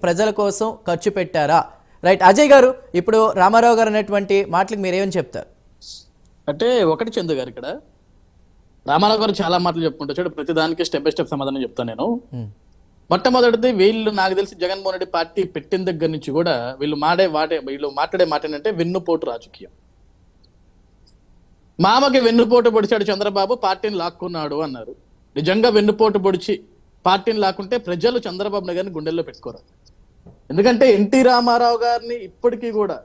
ప్రజల కోసం ఖర్చు పెట్టారా? రైట్. అజయ్ గారు, ఇప్పుడు రామారావు గారు అనేటువంటి మాటలకు మీరేమని చెప్తారు? అంటే ఒకటి చందు గారు, ఇక్కడ రామారావు గారు చాలా మాటలు చెప్పుకుంటూ చూడు, ప్రతి దానికి స్టెప్ బై స్టెప్ సమాధానం చెప్తాను నేను. మొట్టమొదటిది, వీళ్ళు నాకు తెలిసి జగన్మోహన్ రెడ్డి పార్టీ పెట్టిన దగ్గర నుంచి కూడా వీళ్ళు మాట్లాడే మాట ఏంటంటే వెన్నుపోటు రాజకీయం. మామకి వెన్నుపోటు పొడిచాడు చంద్రబాబు, పార్టీని లాక్కున్నాడు అన్నారు. నిజంగా వెన్నుపోటు పొడిచి పార్టీని లాక్కుంటే ప్రజలు చంద్రబాబు నాయుడు గారిని గుండెల్లో పెట్టుకోరు. ఎందుకంటే ఎన్టీ రామారావు గారిని ఇప్పటికీ కూడా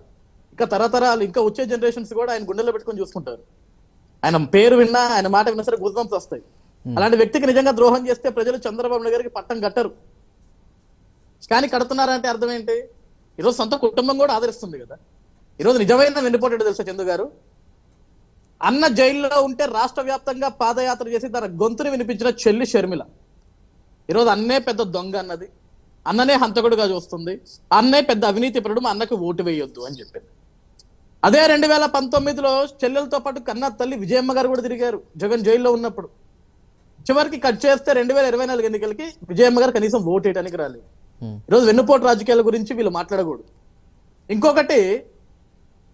ఇంకా తరతరాలు ఇంకా వచ్చే జనరేషన్స్ కూడా ఆయన గుండెల్లో పెట్టుకొని చూసుకుంటారు. ఆయన పేరు విన్నా, ఆయన మాట విన్నా సరే గుజ్బంప్స్ వస్తాయి. అలాంటి వ్యక్తికి నిజంగా ద్రోహం చేస్తే ప్రజలు చంద్రబాబు నాయుడు గారికి పట్టం కట్టరు. కానీ కడుతున్నారంటే అర్థం ఏంటి? ఈరోజు సొంత కుటుంబం కూడా ఆదరిస్తుంది కదా. ఈరోజు నిజమైన వెన్నుపోటు తెలుసా చందు గారు? అన్న జైల్లో ఉంటే రాష్ట్ర వ్యాప్తంగా పాదయాత్ర చేసి తన గొంతుని వినిపించిన చెల్లి షర్మిల ఈరోజు అన్నే పెద్ద దొంగ అన్నది, అన్ననే హంతకుడుగా చూస్తుంది, అన్నే పెద్ద అవినీతి పరుడు, మా అన్నకు ఓటు వేయొద్దు అని చెప్పింది. అదే 2019లో చెల్లెలతో పాటు కన్నా తల్లి విజయమ్మ గారు కూడా తిరిగారు జగన్ జైల్లో ఉన్నప్పుడు. చివరికి కట్ చేస్తే 2024 ఎన్నికలకి విజయమ్మ గారు కనీసం ఓటు వేయడానికి రాలేదు. ఈరోజు వెన్నుపోటు రాజకీయాల గురించి వీళ్ళు మాట్లాడకూడదు. ఇంకొకటి,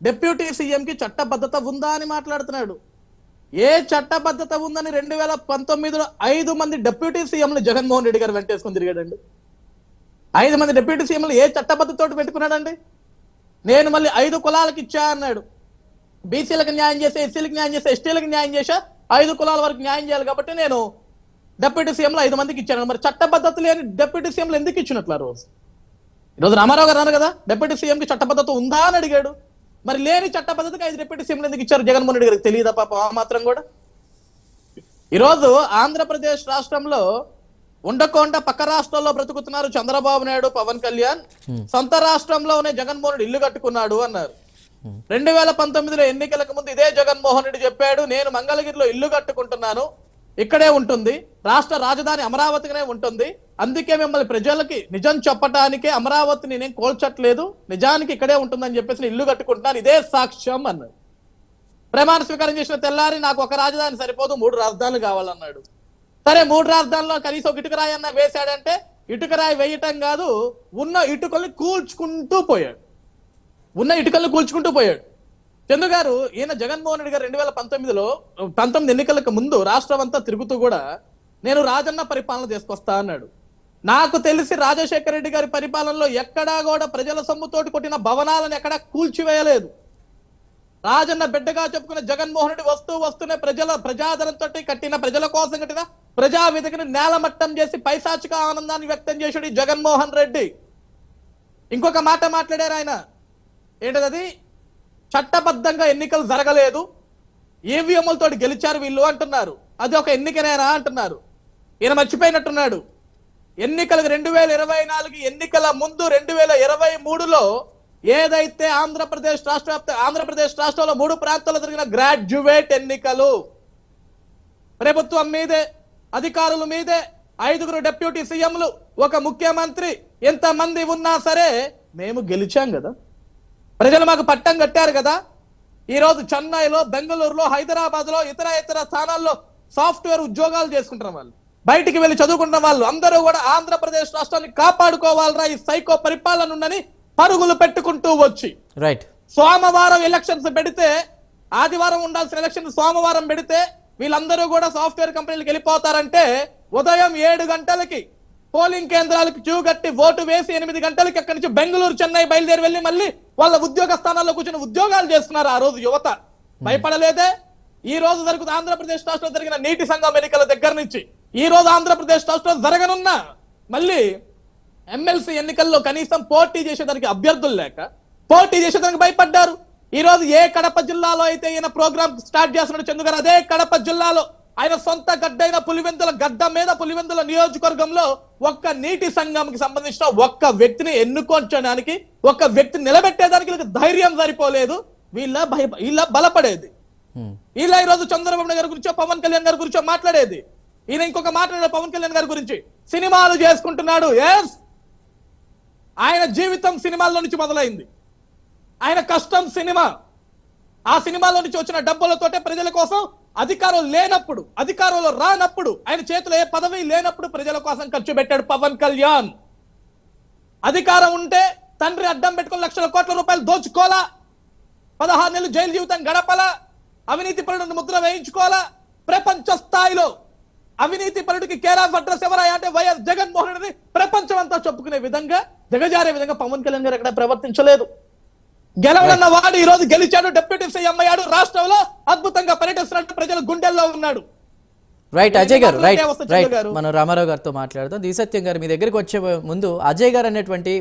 డిప్యూటీ సీఎంకి చట్టబద్ధత ఉందా అని మాట్లాడుతున్నాడు. ఏ చట్టబద్ధత ఉందని 2019లో 5 మంది డిప్యూటీ సీఎంలు జగన్మోహన్ రెడ్డి గారు వెంటేసుకొని తిరిగాడండి. 5 మంది డిప్యూటీ సీఎంలు ఏ చట్టబద్ధతతో పెట్టుకున్నాడండి? నేను మళ్ళీ 5 కులాలకు ఇచ్చా అన్నాడు. బీసీలకు న్యాయం చేసే, ఎస్సీలకు న్యాయం చేసే, ఎస్టీలకు న్యాయం చేసా, 5 కులాల వరకు న్యాయం చేయాలి కాబట్టి నేను డిప్యూటీ సీఎంలు 5 మందికి ఇచ్చాను. మరి చట్టబద్ధత లేని డిప్యూటీ సీఎంలు ఎందుకు ఇచ్చినట్లు? ఈరోజు రామారావు గారు అన్నారు కదా, డిప్యూటీ సీఎంకి చట్టబద్ధత ఉందా అని అడిగాడు. మరి లేని చట్టబద్ధతకి 5 డిప్యూటీ సీఎంలు ఎందుకు ఇచ్చారు జగన్మోహన్ రెడ్డి గారికి? తెలియదా పాపం ఆ మాత్రం కూడా? ఈరోజు ఆంధ్రప్రదేశ్ రాష్ట్రంలో ఉండకుండా పక్క రాష్ట్రాల్లో బ్రతుకుతున్నారు చంద్రబాబు నాయుడు, పవన్ కళ్యాణ్. సొంత రాష్ట్రంలోనే జగన్మోహన్ రెడ్డి ఇల్లు కట్టుకున్నాడు అన్నారు. 2019లో ఎన్నికలకు ముందు ఇదే జగన్మోహన్ రెడ్డి చెప్పాడు, నేను మంగళగిరిలో ఇల్లు కట్టుకుంటున్నాను, ఇక్కడే ఉంటుంది, రాష్ట్ర రాజధాని అమరావతిగానే ఉంటుంది, అందుకే మిమ్మల్ని ప్రజలకి నిజం చెప్పటానికే అమరావతిని నేను కోల్చట్లేదు, నిజానికి ఇక్కడే ఉంటుందని చెప్పేసి నేను ఇల్లు కట్టుకుంటున్నాను, ఇదే సాక్ష్యం అన్నాడు. ప్రమాణ స్వీకారం చేసిన తెల్లారి నాకు ఒక రాజధాని సరిపోదు, 3 రాజధానులు కావాలన్నాడు. సరే, 3 రాజధానుల్లో కనీసం ఒక ఇటుక రాయి అన్న వేశాడంటే, ఇటుక రాయి వేయటం కాదు, ఉన్న ఇటుకల్ని కూల్చుకుంటూ పోయాడు. చందు గారు, ఈయన జగన్మోహన్ రెడ్డి గారు 2019లో 19 ఎన్నికలకు ముందు రాష్ట్రం అంతా తిరుగుతూ కూడా నేను రాజన్న పరిపాలన తీసుకొస్తా అన్నాడు. నాకు తెలిసి రాజశేఖర రెడ్డి గారి పరిపాలనలో ఎక్కడా కూడా ప్రజల సొమ్ముతోటి కొట్టిన భవనాలను ఎక్కడా కూల్చివేయలేదు. రాజన్న బిడ్డగా చెప్పుకున్న జగన్మోహన్ రెడ్డి వస్తూనే ప్రజాధనంతో కట్టిన, ప్రజల కోసం కట్టిన ప్రజావేదికని నేలమట్టం చేసి పైశాచిక ఆనందాన్ని వ్యక్తం చేశాడు ఈ జగన్మోహన్ రెడ్డి. ఇంకొక మాట మాట్లాడారు ఆయన, ఏంటది? చట్టబద్ధంగా ఎన్నికలు జరగలేదు, ఈవీఎంలతో గెలిచారు వీళ్ళు అంటున్నారు. అది ఒక ఎన్నికనేనా అంటున్నారు. ఈయన మర్చిపోయినట్టున్నాడు, ఎన్నికలకు 2024 ఎన్నికల ముందు 2023లో ఏదైతే ఆంధ్రప్రదేశ్ రాష్ట్రంలో 3 ప్రాంతాల్లో జరిగిన గ్రాడ్యుయేట్ ఎన్నికలు, ప్రభుత్వం మీదే, అధికారుల మీదే, 5 డిప్యూటీ సీఎంలు, ఒక ముఖ్యమంత్రి, ఎంతమంది ఉన్నా సరే మేము గెలిచాం కదా, ప్రజలు మాకు పట్టం కట్టారు కదా. ఈరోజు చెన్నైలో, బెంగళూరులో, హైదరాబాద్లో, ఇతర స్థానాల్లో సాఫ్ట్వేర్ ఉద్యోగాలు చేసుకుంటున్న వాళ్ళు, బయటికి వెళ్ళి చదువుకుంటున్న వాళ్ళు అందరూ కూడా ఆంధ్రప్రదేశ్ రాష్ట్రాన్ని కాపాడుకోవాలరా ఈ సైకో పరిపాలన ఉందని పరుగులు పెట్టుకుంటూ వచ్చి, రైట్, సోమవారం ఎలక్షన్స్ పెడితే, ఆదివారం ఉండాల్సిన ఎలక్షన్ సోమవారం పెడితే వీళ్ళందరూ కూడా సాఫ్ట్వేర్ కంపెనీలకు వెళ్ళిపోతారంటే, ఉదయం 7 గంటలకి పోలింగ్ కేంద్రాలకు క్యూ కట్టి ఓటు వేసి 8 గంటలకి అక్కడి నుంచి బెంగళూరు, చెన్నై బయలుదేరి వెళ్ళి మళ్ళీ వాళ్ళ ఉద్యోగ స్థానాల్లో కూర్చొని ఉద్యోగాలు చేస్తున్నారు. ఆ రోజు యువత భయపడలేదే. ఈ రోజు జరుగుతున్న ఆంధ్రప్రదేశ్ రాష్ట్రంలో జరిగిన నీటి సంఘం ఎన్నికల దగ్గర నుంచి ఈ రోజు ఆంధ్రప్రదేశ్ రాష్ట్రంలో జరగనున్న మళ్ళీ ఎమ్మెల్సీ ఎన్నికల్లో కనీసం పోటీ చేసేదానికి అభ్యర్థులు లేక పోటీ చేసేదానికి భయపడ్డారు. ఈ రోజు ఏ కడప జిల్లాలో అయితే ఈయన ప్రోగ్రామ్ స్టార్ట్ చేస్తున్నాడు చందు గారు, అదే కడప జిల్లాలో ఆయన సొంత గడ్డైన పులివెందుల గడ్డ మీద పులివెందుల నియోజకవర్గంలో ఒక్క నీటి సంఘంకి సంబంధించిన ఒక్క వ్యక్తిని ఎన్నుకోవడానికి, ఒక్క వ్యక్తిని నిలబెట్టేదానికి వీళ్ళకి ధైర్యం సరిపోలేదు. వీళ్ళ బలపడేది. వీళ్ళ ఈరోజు చంద్రబాబు నాయుడు గారి గురించో, పవన్ కళ్యాణ్ గారి గురించో మాట్లాడేది. ఈయన ఇంకొక మాట్లాడారు పవన్ కళ్యాణ్ గారి గురించి, సినిమాలు చేసుకుంటున్నాడు. ఎస్, ఆయన జీవితం సినిమాల్లో నుంచి మొదలైంది, ఆయన కష్టం సినిమా. ఆ సినిమాలో నుంచి వచ్చిన డబ్బులతోటే ప్రజల కోసం అధికారం లేనప్పుడు, అధికారంలో రానప్పుడు, ఆయన చేతిలో ఏ పదవి లేనప్పుడు ప్రజల కోసం ఖర్చు పెట్టాడు పవన్ కళ్యాణ్. అధికారం ఉంటే తండ్రి అడ్డం పెట్టుకుని లక్షల కోట్ల రూపాయలు దోచుకోవాలా, 16 నెలలు జైలు జీవితం గడపలా, అవినీతి పరుడిని ముద్ర వేయించుకోవాలా. ప్రపంచ స్థాయిలో అవినీతి పరుడికి కేర్ ఆఫ్ అడ్రస్ ఎవరా అంటే వైఎస్ జగన్మోహన్ రెడ్డి ప్రపంచం అంతా చెప్పుకునే విధంగా దిగజారే విధంగా పవన్ కళ్యాణ్ గారు ఎక్కడ ప్రవర్తించలేదు. గెలవడన్న వాడు ఈ రోజు గెలిచాడు, డిప్యూటీ సీఎం అయ్యాడు, రాష్ట్రంలో అద్భుతంగా పర్యటిస్తున్నట్టు ప్రజల గుండెల్లో ఉన్నాడు. రైట్ అజయ్ గారు, రైట్ వస్తుంది రైట్ గారు. మనం రామారావు గారితో మాట్లాడదాం. దిశత్యం గారు మీ దగ్గరికి వచ్చే ముందు అజయ్ గారు అనేటువంటి